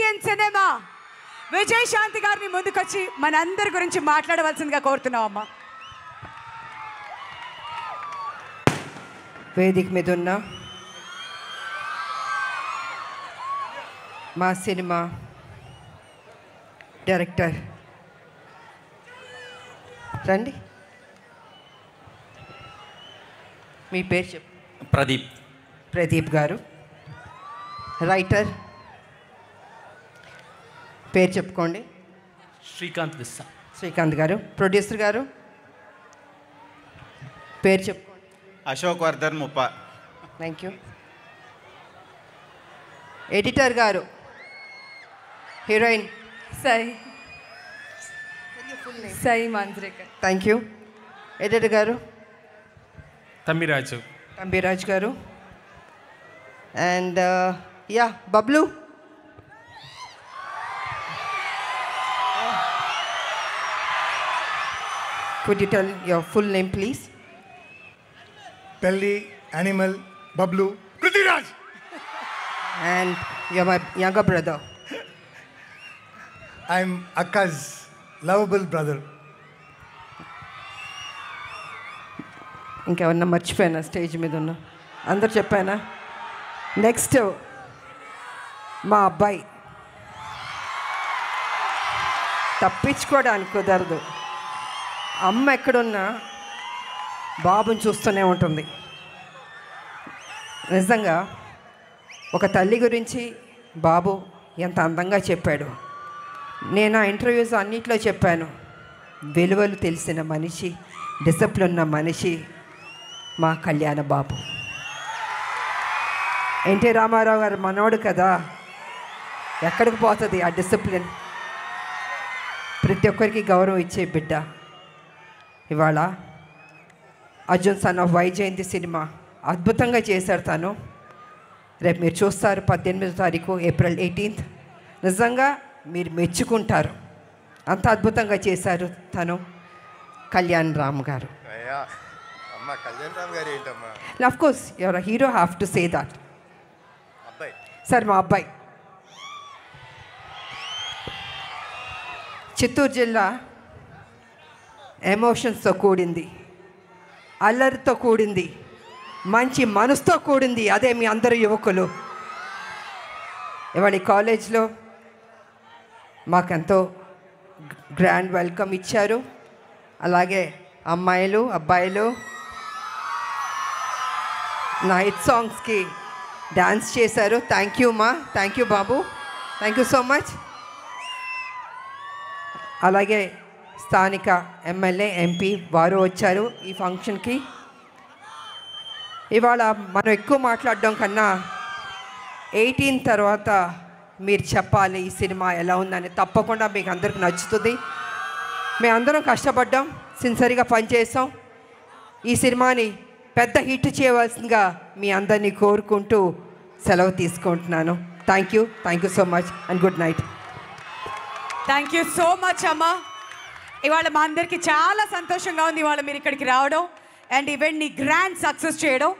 Indian cinema Vijayashanti గారిని ముందుకొచ్చి మనందరి గురించి మాట్లాడవలసిందిగా కోరుతున్నాం అమ్మా. వేదిక మీద ఉన్న మా సినిమా డైరెక్టర్ రండి, మీ పేరు చెప్పు. ప్రదీప్ గారు. రైటర్ పేరు చెప్పుకోండి. శ్రీకాంత్ గారు. ప్రొడ్యూసర్ గారు పేరు చెప్పుకోండి. అశోక్ వర్ధన్ ముప్ప. Thank you. ఎడిటర్ గారు, heroine Sai Manjrekar. Thank you. Editor గారు తంబిరాజు గారు. And yeah Bablu. Could you tell your full name, please? Pelli, Animal, Bablu, Prithviraj. And you're my younger brother. I'm Akka's lovable brother. ఇంకెవరన్నా మర్చిపోయానా స్టేజ్ మీద ఉన్న? అందరు చెప్పానా? నెక్స్ట్ మా అబ్బాయి. తప్పించుకోవడానికి కుదరదు. అమ్మ ఎక్కడున్నా బాబుని చూస్తూనే ఉంటుంది. నిజంగా ఒక తల్లి గురించి బాబు ఎంత అందంగా చెప్పాడు. నేను ఆ ఇంటర్వ్యూస్ అన్నిట్లో చెప్పాను. విలువలు తెలిసిన మనిషి, డిసిప్లిన్ ఉన్న మనిషి మా కళ్యాణ బాబు. ఎన్టీ రామారావు గారు మనోడు కదా, ఎక్కడికి పోతుంది ఆ డిసిప్లిన్? ప్రతి ఒక్కరికి గౌరవం ఇచ్చే బిడ్డ. ఇవాళ Arjun son of Vyjayanthi cinema అద్భుతంగా చేశారు తను. రేపు మీరు చూస్తారు 18వ తారీఖు ఏప్రిల్ 18th. నిజంగా మీరు మెచ్చుకుంటారు, అంత అద్భుతంగా చేశారు తను. కళ్యాణ్ రామ్ గారు. Of course your hero have to say that. Sir మా అబ్బాయి చిత్తూరు జిల్లా ఎమోషన్స్తో కూడింది, అల్లరితో కూడింది, మంచి మనసుతో కూడింది. అదే మీ అందరు యువకులు. ఇవాళ కాలేజ్లో మాకెంతో గ్రాండ్ వెల్కమ్ ఇచ్చారు. అలాగే అమ్మాయిలు అబ్బాయిలు నా హిట్ సాంగ్స్కి డ్యాన్స్ చేశారు. థ్యాంక్ యూ మా, thank you Babu, thank you so much. అలాగే స్థానిక ఎమ్మెల్యే ఎంపీ వారు వచ్చారు ఈ ఫంక్షన్కి. ఇవాళ మనం ఎక్కువ మాట్లాడడం కన్నా 18 తర్వాత మీరు చెప్పాలి ఈ సినిమా ఎలా ఉందని. తప్పకుండా మీకు అందరికి నచ్చుతుంది. మేమందరం కష్టపడ్డాం, సిన్సియర్గా పనిచేసాం. ఈ సినిమాని పెద్ద హిట్ చేయవలసిందిగా మీ అందరినీ కోరుకుంటూ సెలవు తీసుకుంటున్నాను. Thank you so much and good night. Thank you so much అమ్మా. ఇవాళ మా అందరికీ చాలా సంతోషంగా ఉంది ఇవాళ మీరు ఇక్కడికి రావడం అండ్ ఈవెంట్ని గ్రాండ్ సక్సెస్ చేయడం.